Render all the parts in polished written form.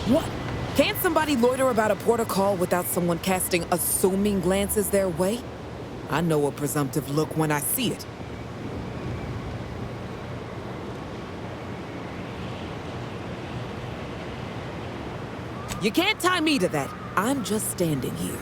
What? Can't somebody loiter about a protocol without someone casting assuming glances their way? I know a presumptive look when I see it. You can't tie me to that. I'm just standing here.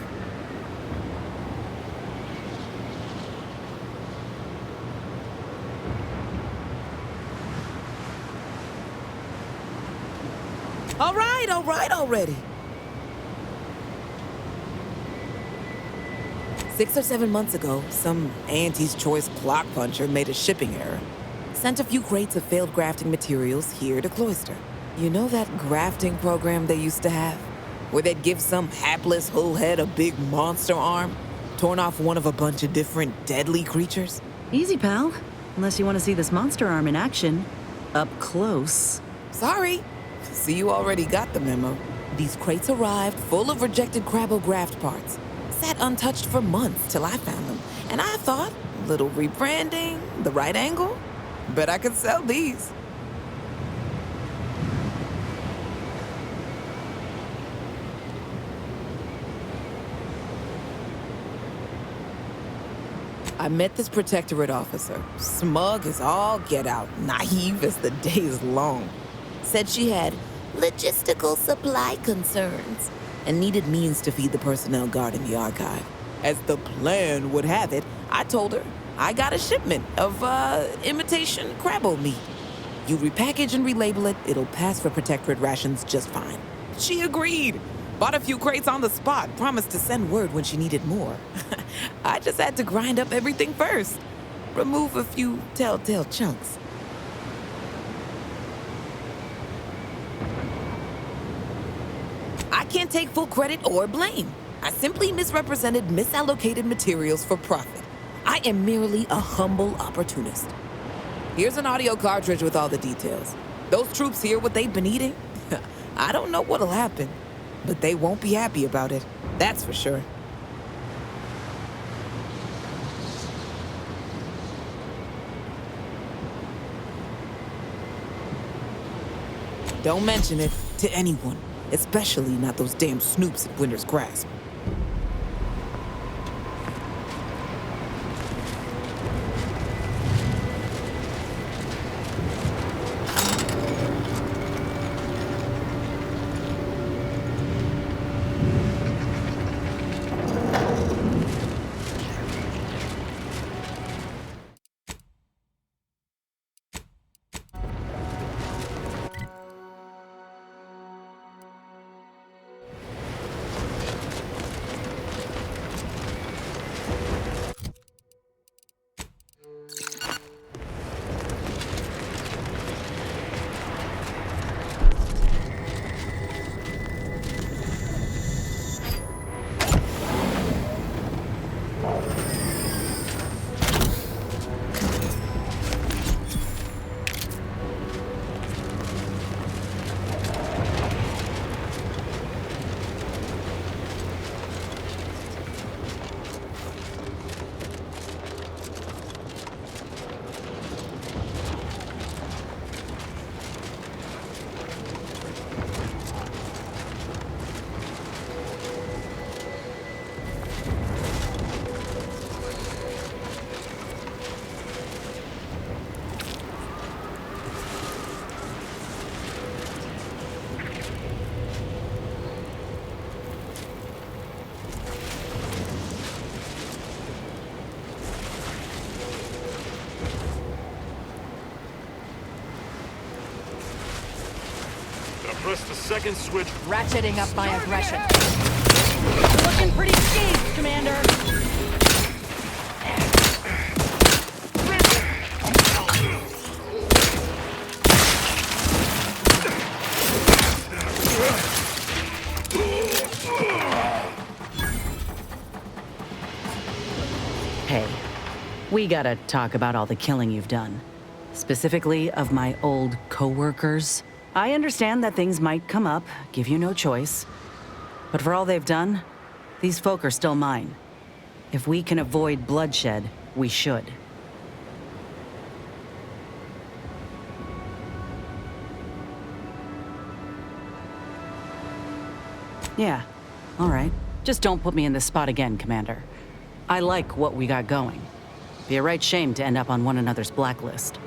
All right already. 6 or 7 months ago, some Auntie's Choice clock puncher made a shipping error. Sent a few crates of failed grafting materials here to Cloister. You know that grafting program they used to have? Where they'd give some hapless hullhead a big monster arm, torn off one of a bunch of different deadly creatures? Easy, pal. Unless you want to see this monster arm in action. Up close. Sorry. See, you already got the memo. These crates arrived full of rejected Crabbo graft parts. Sat untouched for months till I found them. And I thought, little rebranding, the right angle? Bet I could sell these. I met this protectorate officer, smug as all get out, naive as the day is long. Said she had logistical supply concerns and needed means to feed the personnel guarding the archive. As the plan would have it, I told her I got a shipment of, imitation Crabbo meat. You repackage and relabel it, it'll pass for protectorate rations just fine. She agreed. Bought a few crates on the spot, promised to send word when she needed more. I just had to grind up everything first. Remove a few telltale chunks. I can't take full credit or blame. I simply misrepresented misallocated materials for profit. I am merely a humble opportunist. Here's an audio cartridge with all the details. Those troops hear what they've been eating. I don't know what'll happen, but they won't be happy about it. That's for sure. Don't mention it to anyone, especially not those damn snoops at Winter's Grasp. Press the second switch. Ratcheting up my aggression. You're looking pretty skeeved, Commander. Hey, we gotta talk about all the killing you've done. Specifically of my old co-workers. I understand that things might come up, give you no choice. But for all they've done, these folk are still mine. If we can avoid bloodshed, we should. Yeah, all right. Just don't put me in this spot again, Commander. I like what we got going. Be a right shame to end up on one another's blacklist.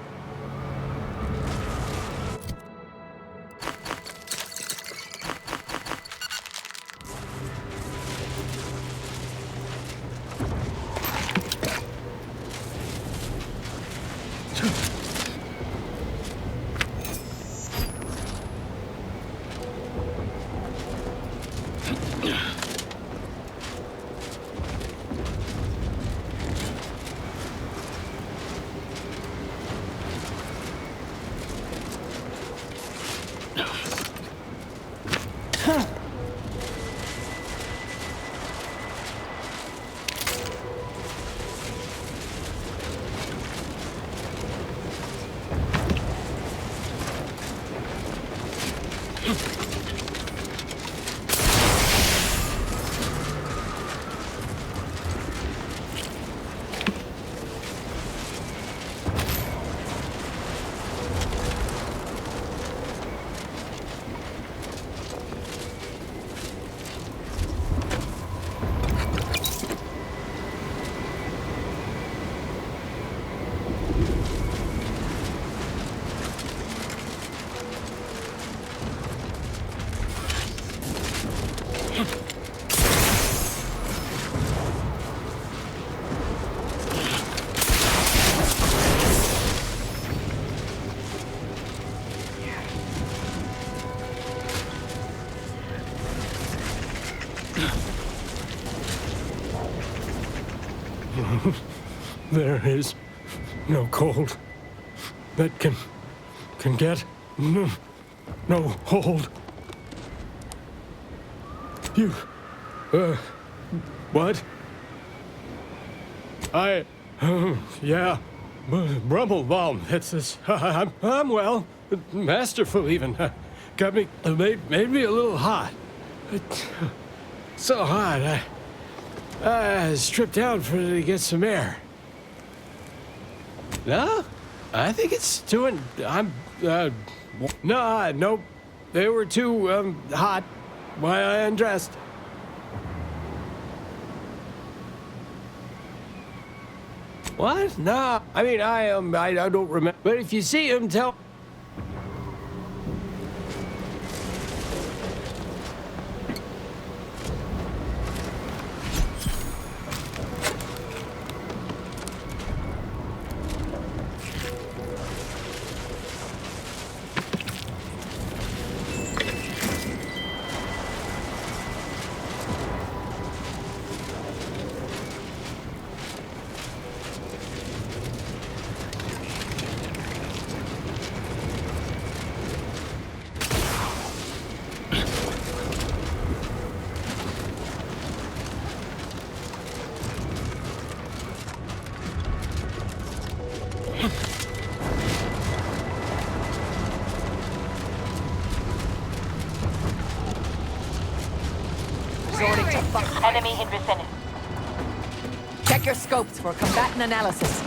There is no cold that can get no hold. You, what? Yeah, Brumblebaum, it's this, I'm well, masterful even, got me, made me a little hot. So hot, I stripped down to get some air. No, I think it's doing, nope, they were too, hot. Why I undressed. What? No, I mean, I don't remember. But if you see him, tell. Enemy in vicinity. Check your scopes for combatant analysis.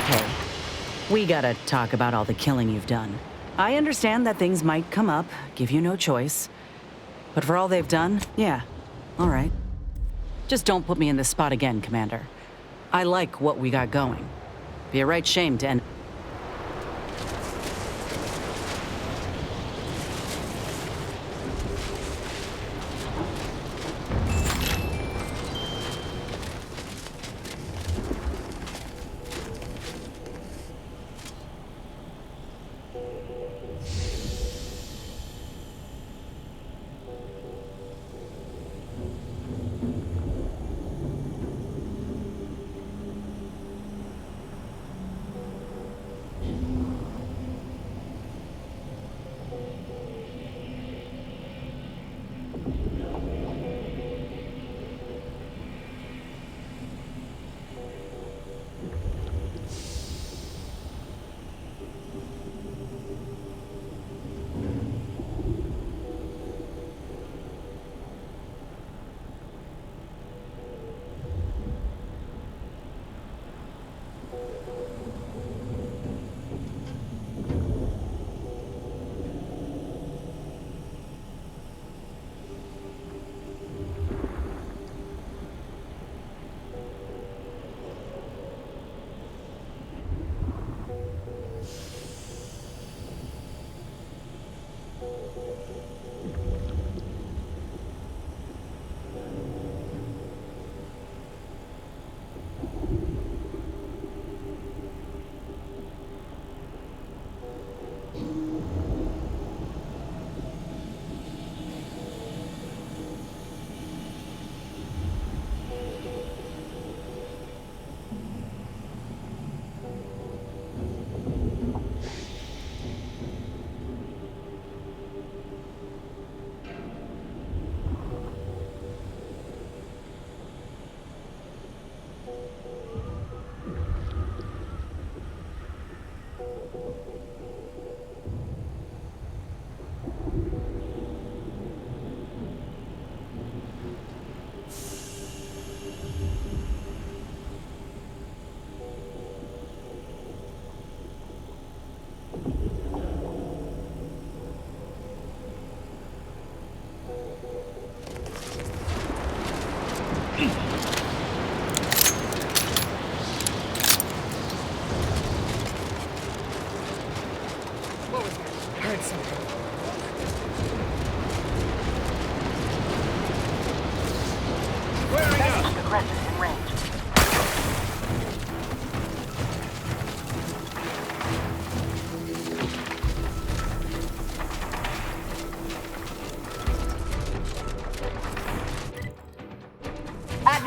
Hey, we gotta talk about all the killing you've done. I understand that things might come up, give you no choice. But for all they've done, yeah, all right. Just don't put me in this spot again, Commander. I like what we got going. Be a right shame to end.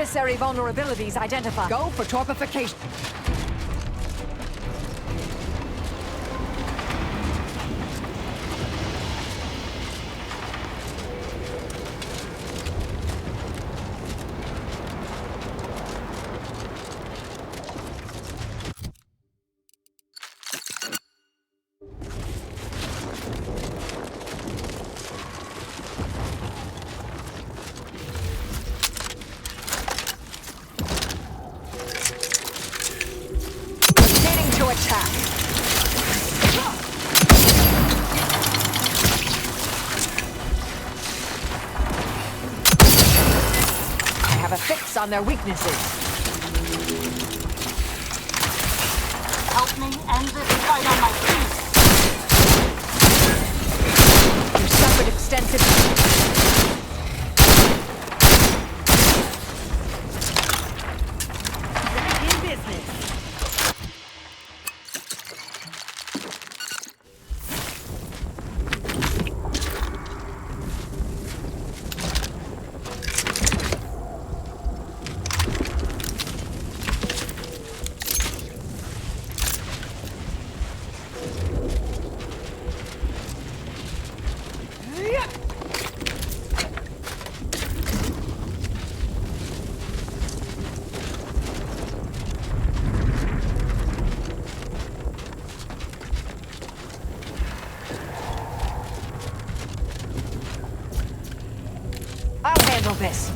Adversary vulnerabilities identified. Go for torpification. To attack. I have a fix on their weaknesses. Help me end this fight on my feet. You suffered extensive... I'll handle this.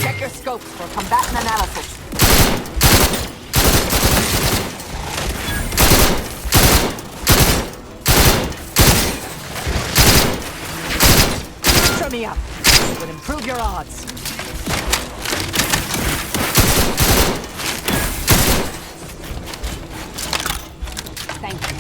Check your scopes for combatant analysis. Turn me up. It would improve your odds. Thank you.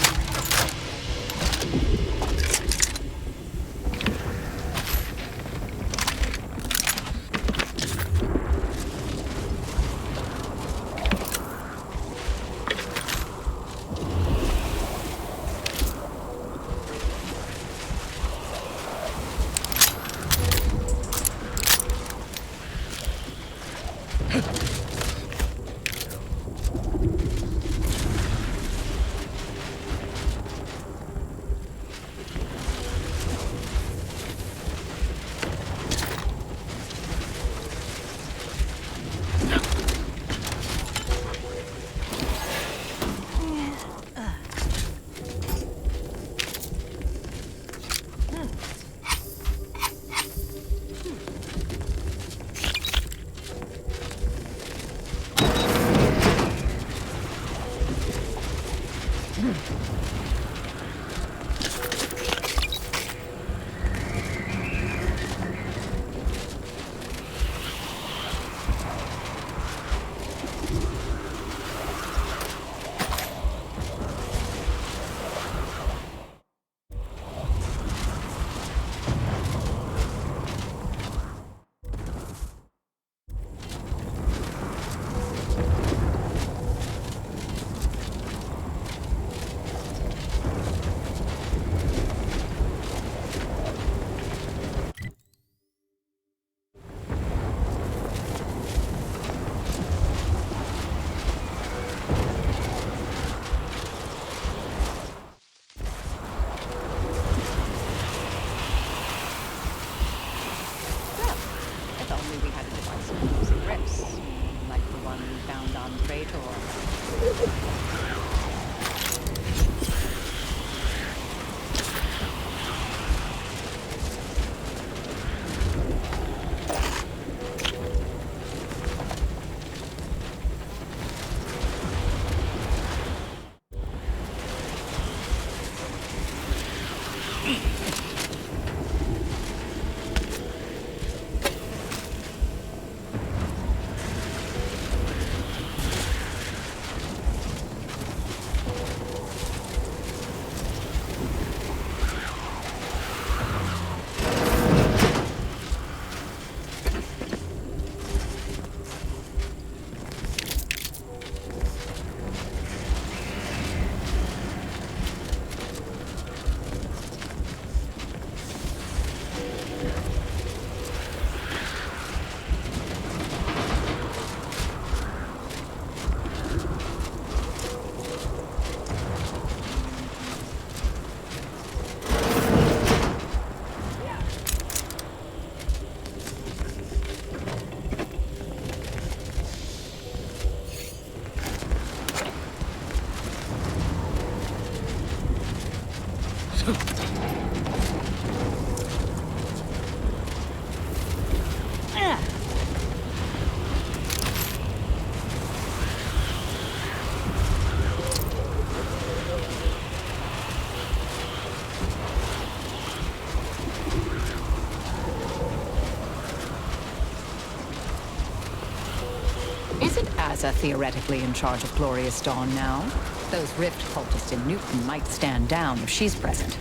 Isn't Asa theoretically in charge of Glorious Dawn now? Those Rift cultists in Newton might stand down if she's present.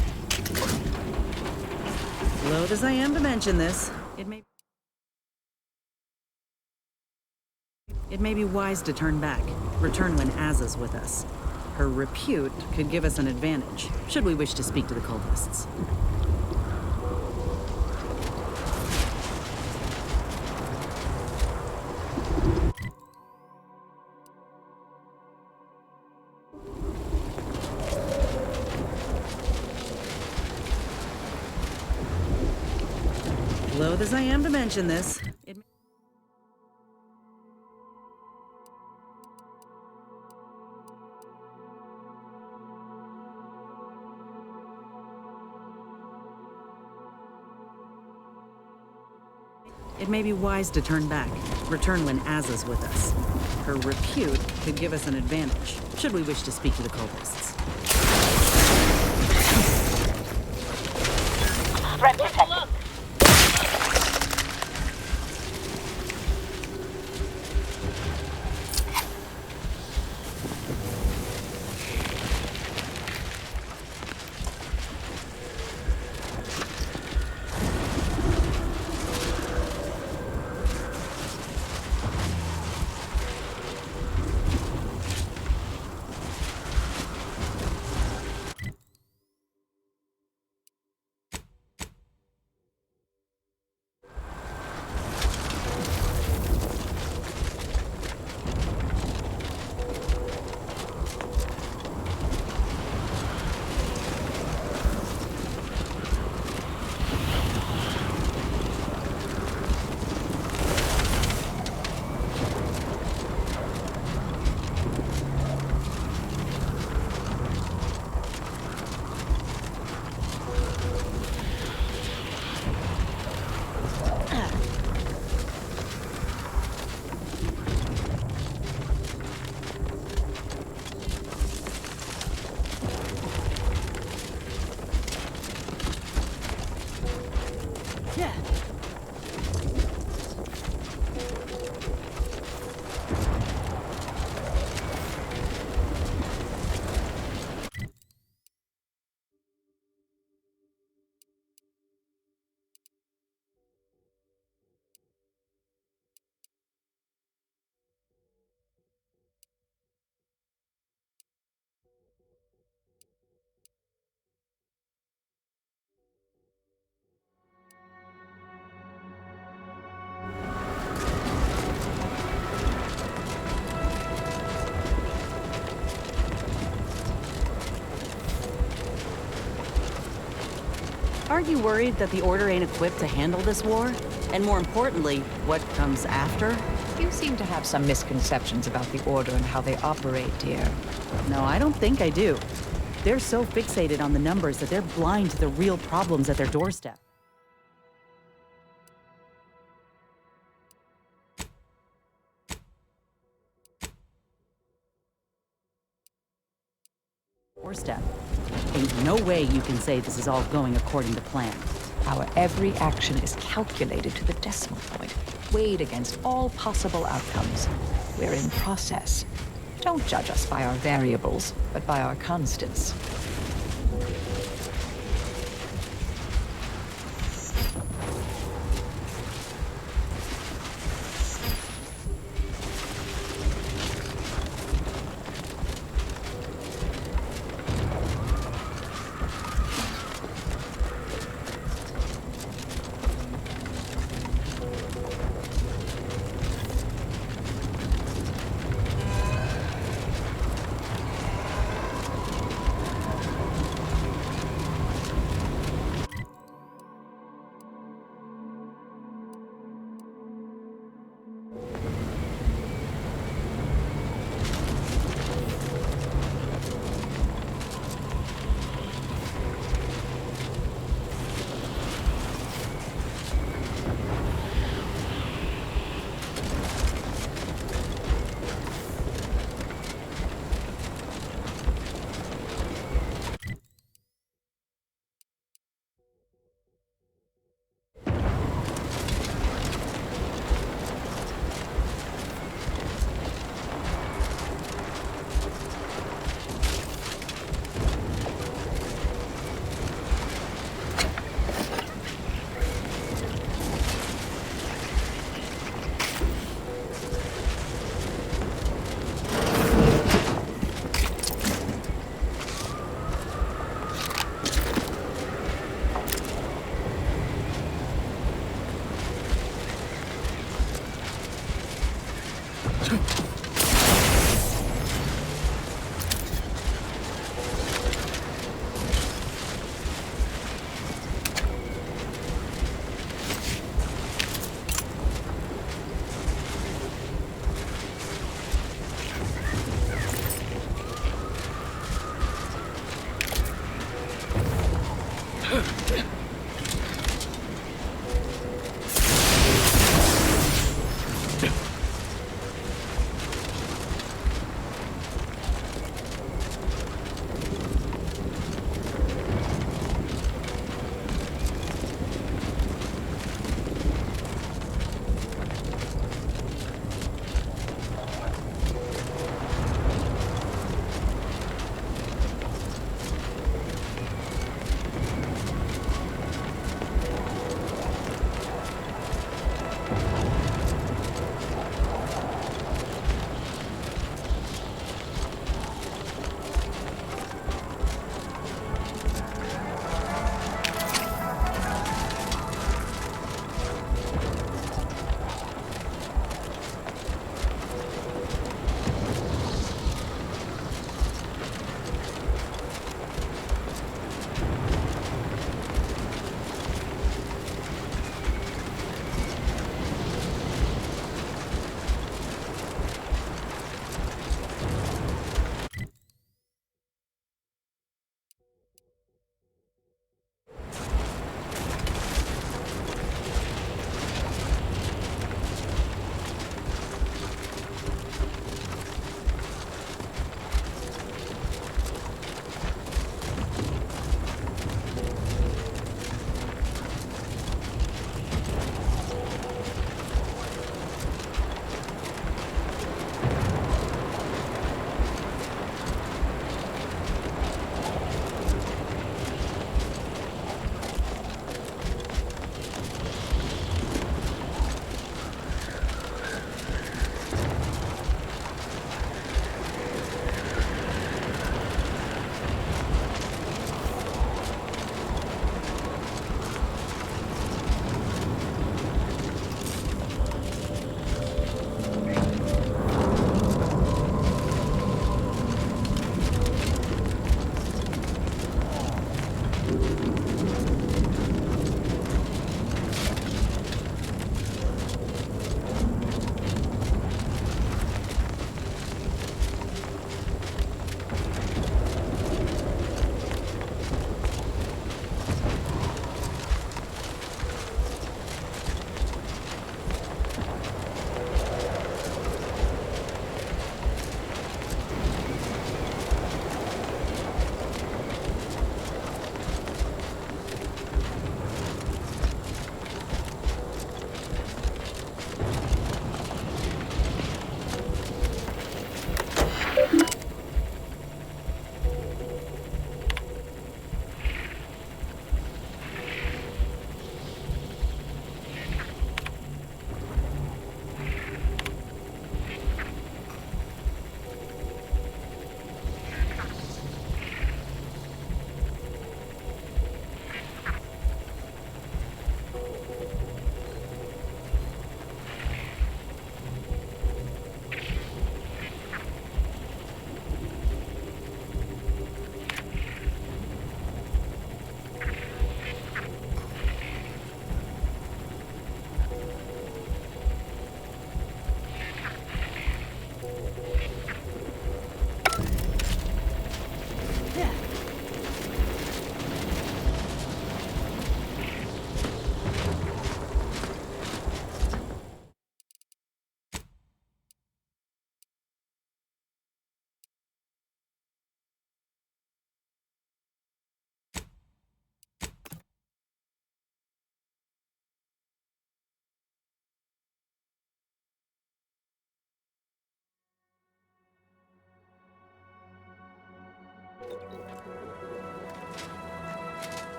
Loath as I am to mention this, it may be wise to turn back. Return when Aza's with us. Her repute could give us an advantage, should we wish to speak to the cultists. Loath as I am to mention this, it may be wise to turn back. Return when Aza's with us. Her repute could give us an advantage, should we wish to speak to the cultists. Threat detected. Aren't you worried that the Order ain't equipped to handle this war? And more importantly, what comes after? You seem to have some misconceptions about the Order and how they operate, dear. No, I don't think I do. They're so fixated on the numbers that they're blind to the real problems at their doorstep. Ain't no way you can say this is all going according to plan. Our every action is calculated to the decimal point, weighed against all possible outcomes. We're in process. Don't judge us by our variables, but by our constants.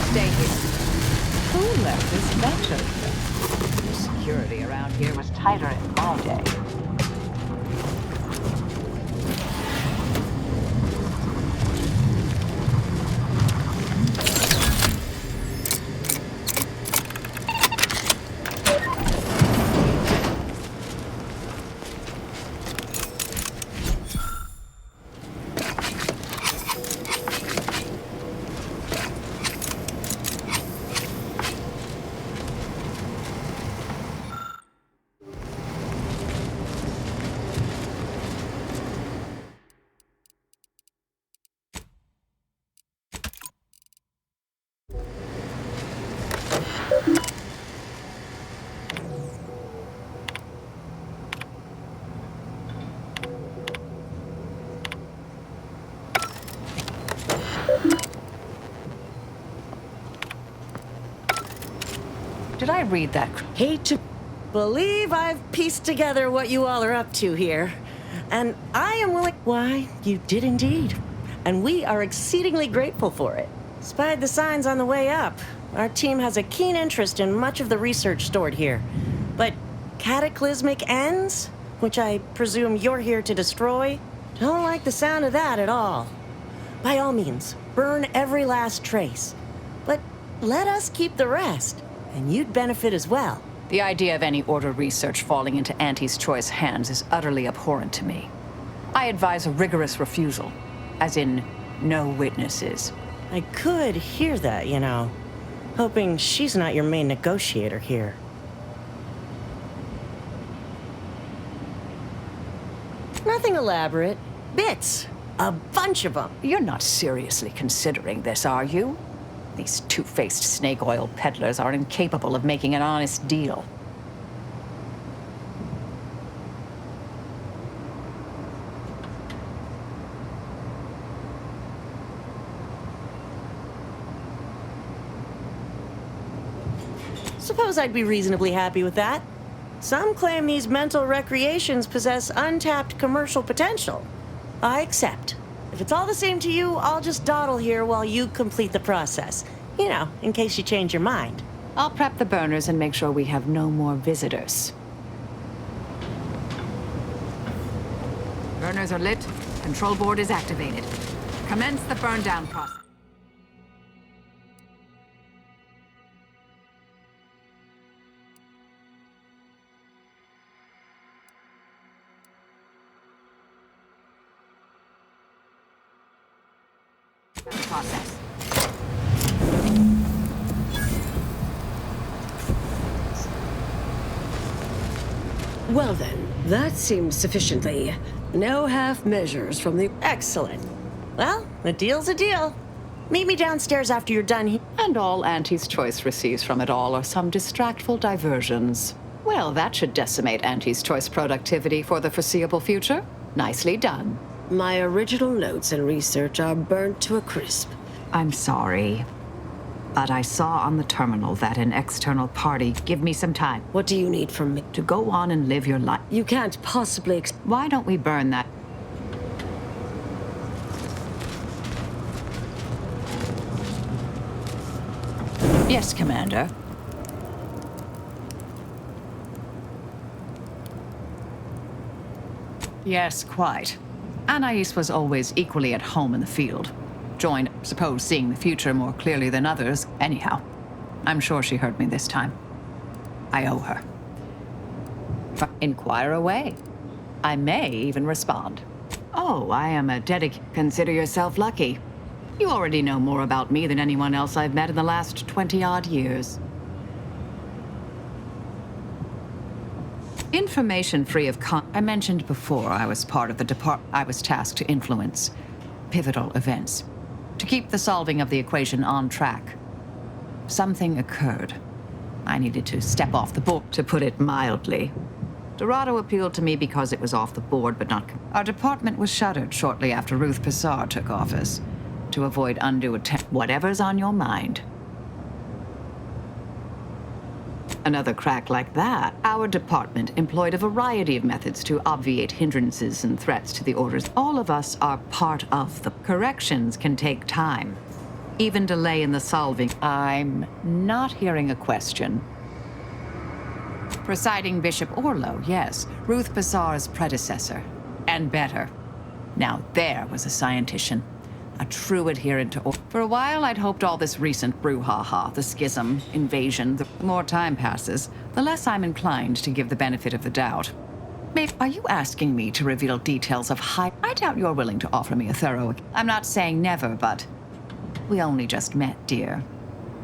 Stay here. Who left this vent open? The security around here was tighter in my day. Did I read that? Hate to believe I've pieced together what you all are up to here. And I am willing... Why, you did indeed. And we are exceedingly grateful for it. Spied the signs on the way up. Our team has a keen interest in much of the research stored here. But cataclysmic ends, which I presume you're here to destroy, don't like the sound of that at all. By all means, burn every last trace. But let us keep the rest, and you'd benefit as well. The idea of any Order research falling into Auntie's choice hands is utterly abhorrent to me. I advise a rigorous refusal, as in no witnesses. I could hear that, you know. Hoping she's not your main negotiator here. Nothing elaborate. Bits. A bunch of them. You're not seriously considering this, are you? These two-faced snake oil peddlers are incapable of making an honest deal. Suppose I'd be reasonably happy with that. Some claim these mental recreations possess untapped commercial potential. I accept. If it's all the same to you, I'll just dawdle here while you complete the process. You know, in case you change your mind. I'll prep the burners and make sure we have no more visitors. Burners are lit. Control board is activated. Commence the burn down process. Well then, that seems sufficiently. No half measures from the... Excellent. Well, a deal's a deal. Meet me downstairs after you're done here. And all Auntie's choice receives from it all are some distractful diversions. Well, that should decimate Auntie's choice productivity for the foreseeable future. Nicely done. My original notes and research are burnt to a crisp. I'm sorry, but I saw on the terminal that an external party... Give me some time. What do you need from me? To go on and live your life. You can't possibly Why don't we burn that? Yes, Commander. Yes, quite. Anais was always equally at home in the field. Joined, suppose, seeing the future more clearly than others. Anyhow, I'm sure she heard me this time. I owe her. Inquire away. I may even respond. Oh, I am a Consider yourself lucky. You already know more about me than anyone else I've met in the last 20-odd years. Information free of I mentioned before I was part of the I was tasked to influence pivotal events, to keep the solving of the equation on track. Something occurred. I needed to step off the board, to put it mildly. Dorado appealed to me because it was off the board, but not... Our department was shuttered shortly after Ruth Pissar took office, to avoid undue attempt. Whatever's on your mind. Another crack like that, our department employed a variety of methods to obviate hindrances and threats to the orders. All of us are part of the... Corrections can take time. Even delay in the solving. I'm not hearing a question. Presiding Bishop Orlo, yes. Ruth Pissar's predecessor. And better. Now there was a scientician. A true adherent to... For a while, I'd hoped all this recent brouhaha, the schism, invasion, the more time passes, the less I'm inclined to give the benefit of the doubt. Babe, are you asking me to reveal details of I doubt you're willing to offer me a thorough... I'm not saying never, but... We only just met, dear.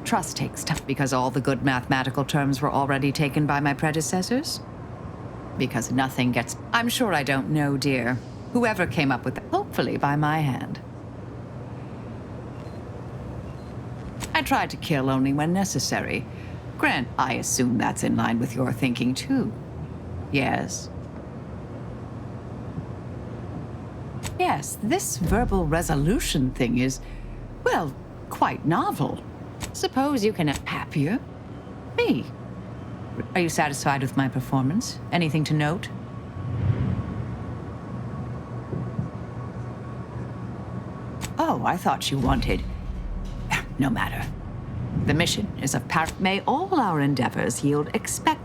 Trust takes time. Because all the good mathematical terms were already taken by my predecessors? Because nothing gets... I'm sure I don't know, dear. Whoever came up with it, hopefully by my hand. I tried to kill only when necessary. Grant, I assume that's in line with your thinking, too. Yes? Yes, this verbal resolution thing is, well, quite novel. Suppose you can... Happier? Me? Are you satisfied with my performance? Anything to note? Oh, I thought you wanted... No matter. The mission is of power. May all our endeavors yield expect...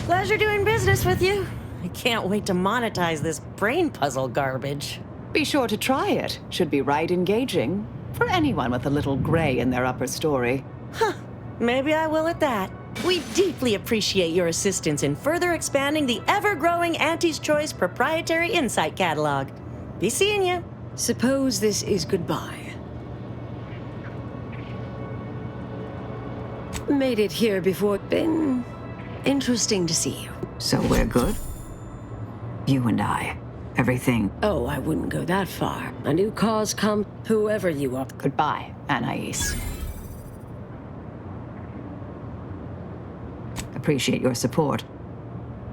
Pleasure doing business with you. I can't wait to monetize this brain puzzle garbage. Be sure to try it. Should be right engaging. For anyone with a little gray in their upper story. Maybe I will at that. We deeply appreciate your assistance in further expanding the ever-growing Auntie's Choice proprietary insight catalog. Be seeing you. Suppose this is goodbye. Made it here before. Been interesting to see you. So we're good? You and I. Everything. Oh, I wouldn't go that far. A new cause come, whoever you are. Goodbye, Anais. Appreciate your support.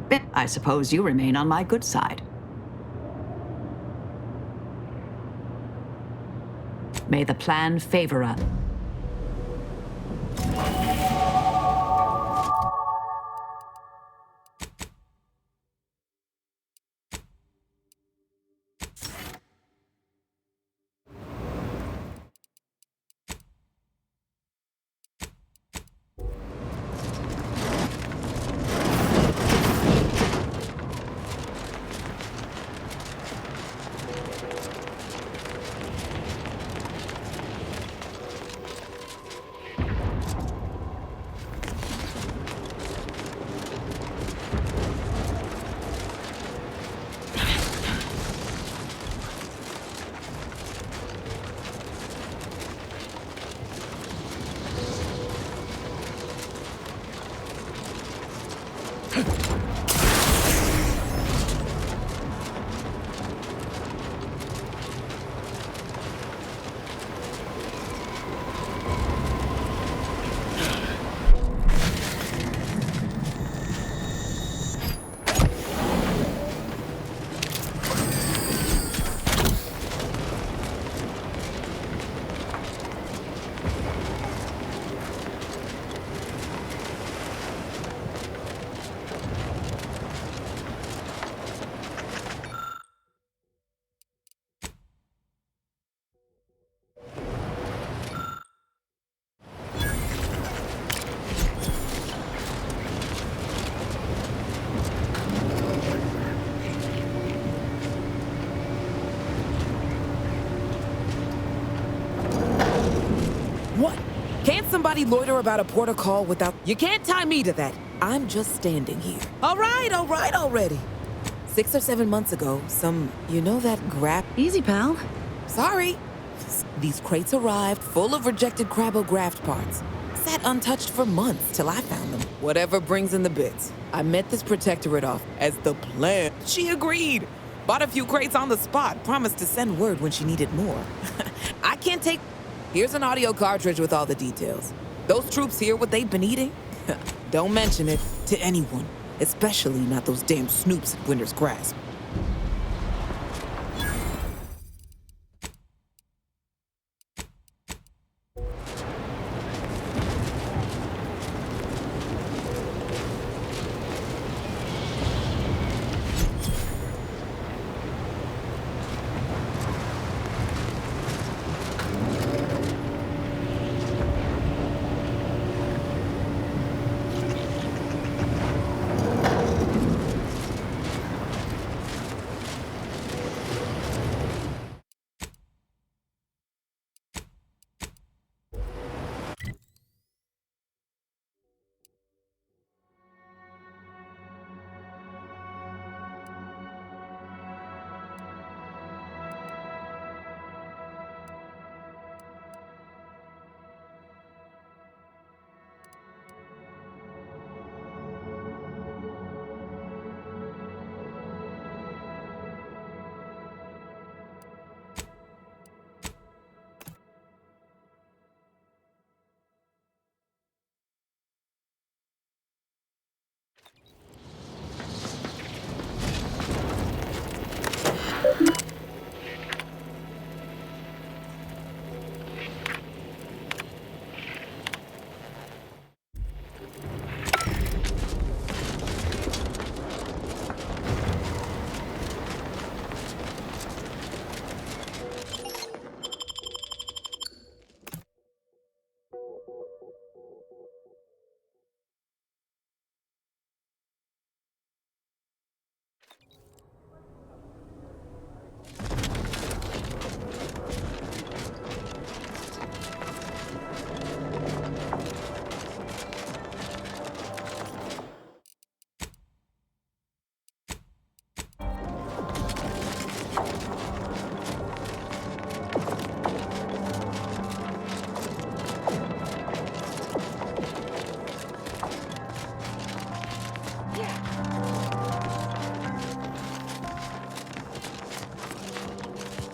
But I suppose you remain on my good side. May the plan favor us. What? Can't somebody loiter about a protocol without... You can't tie me to that. I'm just standing here. All right already. 6 or 7 months ago, you know that Easy, pal. Sorry. These crates arrived full of rejected Crabbo-Graft parts. Sat untouched for months till I found them. Whatever brings in the bits. I met this protectorate off as the plan. She agreed. Bought a few crates on the spot, promised to send word when she needed more. I can't take... Here's an audio cartridge with all the details. Those troops hear what they've been eating? Don't mention it to anyone, especially not those damn snoops at Winter's Grasp.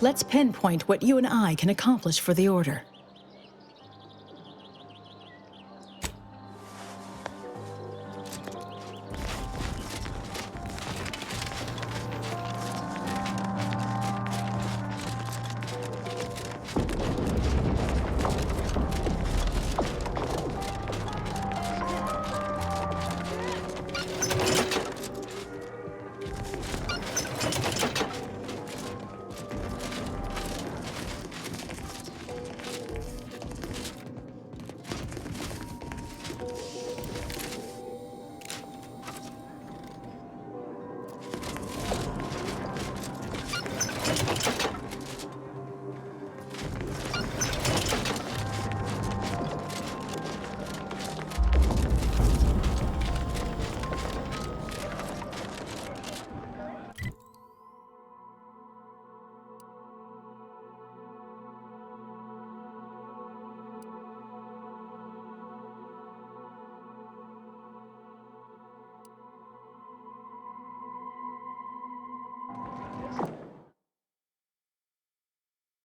Let's pinpoint what you and I can accomplish for the Order.